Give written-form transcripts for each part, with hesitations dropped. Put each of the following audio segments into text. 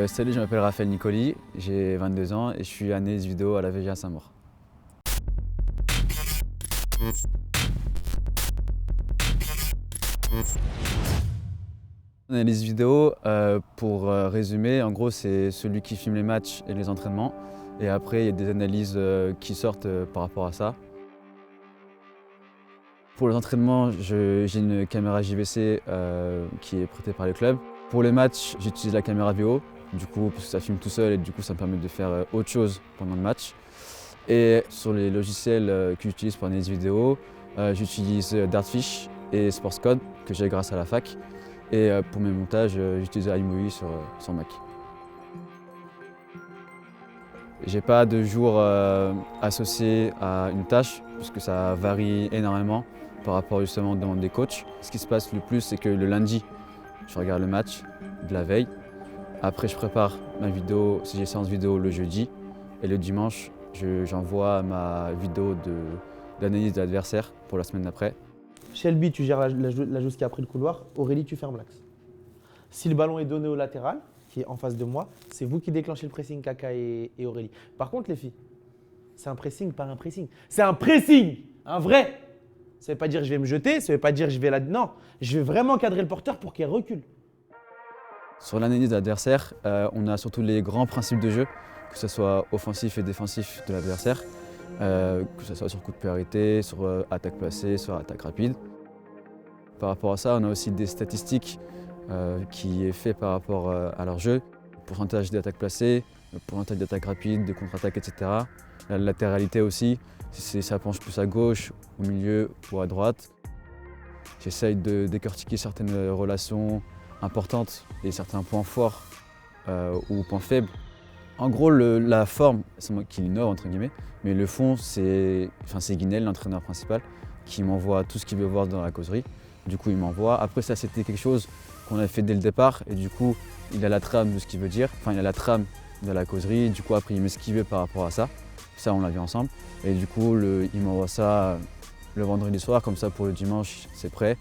Salut, je m'appelle Raphaël Nicoli, j'ai 22 ans et je suis analyste vidéo à la VGA Saint-Maur. Analyse vidéo, pour résumer, en gros c'est celui qui filme les matchs et les entraînements. Et après il y a des analyses qui sortent par rapport à ça. Pour les entraînements, j'ai une caméra JVC qui est prêtée par le club. Pour les matchs, j'utilise la caméra VO, du coup parce que ça filme tout seul et du coup ça me permet de faire autre chose pendant le match. Et sur les logiciels que j'utilise pour analyse vidéo, j'utilise Dartfish et SportsCode que j'ai grâce à la fac. Et pour mes montages, j'utilise iMovie sur Mac. J'ai pas de jour associé à une tâche, puisque ça varie énormément par rapport justement aux demandes des coachs. Ce qui se passe le plus, c'est que le lundi, je regarde le match de la veille. Après, je prépare ma vidéo, si j'ai séance vidéo le jeudi. Et le dimanche, j'envoie ma vidéo d'analyse de l'adversaire pour la semaine d'après. Shelby, tu gères la jousse qui a pris le couloir. Aurélie, tu fermes l'axe. Si le ballon est donné au latéral, qui est en face de moi, c'est vous qui déclenchez le pressing, Kaka et Aurélie. Par contre, les filles, c'est un pressing, pas un pressing. C'est un pressing, un vrai. Ça ne veut pas dire que je vais me jeter, ça ne veut pas dire que je vais là. Non, je vais vraiment cadrer le porteur pour qu'il recule. Sur l'analyse de l'adversaire, on a surtout les grands principes de jeu, que ce soit offensif et défensif de l'adversaire, que ce soit sur coup de pied arrêté, sur attaque placée, sur attaque rapide. Par rapport à ça, on a aussi des statistiques qui est fait par rapport à leur jeu, le pourcentage d'attaque placée, le pourcentage d'attaque rapide, de contre-attaque, etc. La latéralité aussi, si ça penche plus à gauche, au milieu ou à droite. J'essaye de décortiquer certaines relations importantes et certains points forts ou points faibles. En gros, la forme, c'est moi qui l'innove entre guillemets, mais le fond, c'est Guinel, l'entraîneur principal, qui m'envoie tout ce qu'il veut voir dans la causerie. Du coup, il m'envoie. Après ça, c'était quelque chose qu'on a fait dès le départ et du coup, il a la trame de ce qu'il veut dire. Enfin, il a la trame de la causerie. Du coup, après, il met ce qu'il veut par rapport à ça. Ça, on l'a vu ensemble. Et du coup, il m'envoie ça le vendredi soir, comme ça pour le dimanche, c'est prêt.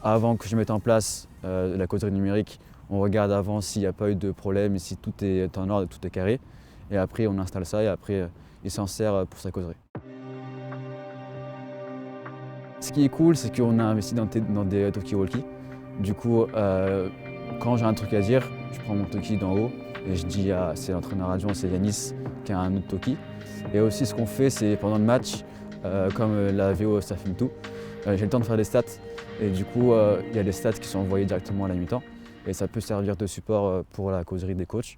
Avant que je mette en place la causerie numérique, on regarde avant s'il n'y a pas eu de problème et si tout est en ordre, tout est carré. Et après, on installe ça et après, il s'en sert pour sa causerie. Ce qui est cool, c'est qu'on a investi dans des talkie-walkie. Du coup, quand j'ai un truc à dire, je prends mon talkie d'en haut et je dis à c'est l'entraîneur adjoint, c'est Yanis qui a un autre talkie. Et aussi ce qu'on fait, c'est pendant le match, comme la VO ça filme tout, j'ai le temps de faire des stats. Et du coup, il y a des stats qui sont envoyés directement à la mi-temps. Et ça peut servir de support pour la causerie des coachs.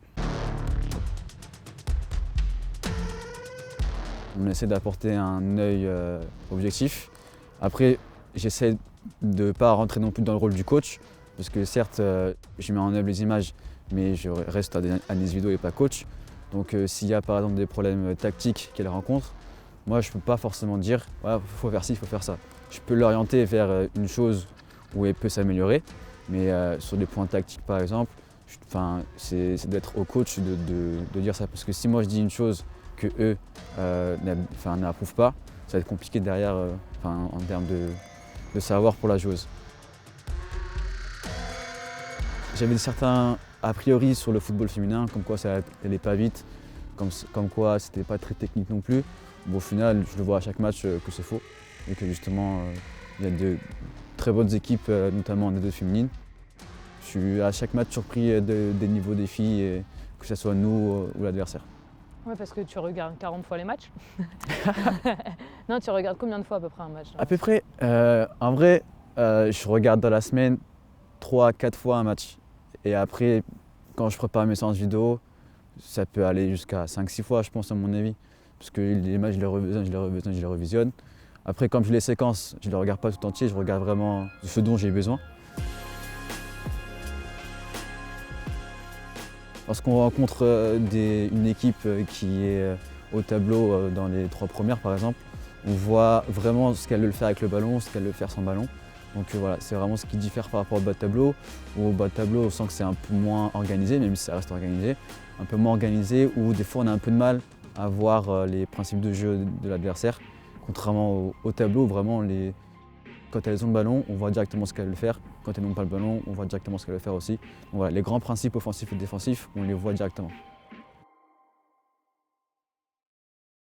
On essaie d'apporter un œil objectif. Après, j'essaie de ne pas rentrer non plus dans le rôle du coach, parce que certes, je mets en œuvre les images, mais je reste analyse vidéo et pas coach. Donc s'il y a par exemple des problèmes tactiques qu'elle rencontre, moi je ne peux pas forcément dire ouais, faut faire ci, il faut faire ça. Je peux l'orienter vers une chose où elle peut s'améliorer, mais sur des points tactiques par exemple, c'est d'être au coach de dire ça. Parce que si moi je dis une chose que eux n'approuvent pas, ça va être compliqué derrière en termes de savoir pour la joueuse. J'avais certains a priori sur le football féminin, comme quoi ça n'allait pas vite, comme quoi c'était pas très technique non plus. Bon, au final, je le vois à chaque match que c'est faux et que justement il y a de très bonnes équipes, notamment en D2 féminine. Je suis à chaque match surpris des niveaux des filles, que ce soit nous ou l'adversaire. Ouais, parce que tu regardes 40 fois les matchs. Non, tu regardes combien de fois à peu près un match? À peu près. En vrai, je regarde dans la semaine 3-4 fois un match. Et après, quand je prépare mes séances vidéo, ça peut aller jusqu'à 5-6 fois, je pense, à mon avis. Parce que les matchs, je les revisionne. Après, comme je les séquence, je ne les regarde pas tout entier, je regarde vraiment ce dont j'ai besoin. Lorsqu'on rencontre une équipe qui est au tableau dans les 3 premières par exemple, on voit vraiment ce qu'elle veut faire avec le ballon, ce qu'elle veut faire sans ballon. Donc voilà, c'est vraiment ce qui diffère par rapport au bas de tableau. Au bas de tableau, on sent que c'est un peu moins organisé, même si ça reste organisé. Un peu moins organisé, où des fois on a un peu de mal à voir les principes de jeu de l'adversaire. Contrairement au tableau, vraiment quand elles ont le ballon, on voit directement ce qu'elles veulent faire. Quand elles n'ont pas le ballon, on voit directement ce qu'elles veulent faire aussi. Donc voilà, les grands principes offensifs et défensifs, on les voit directement.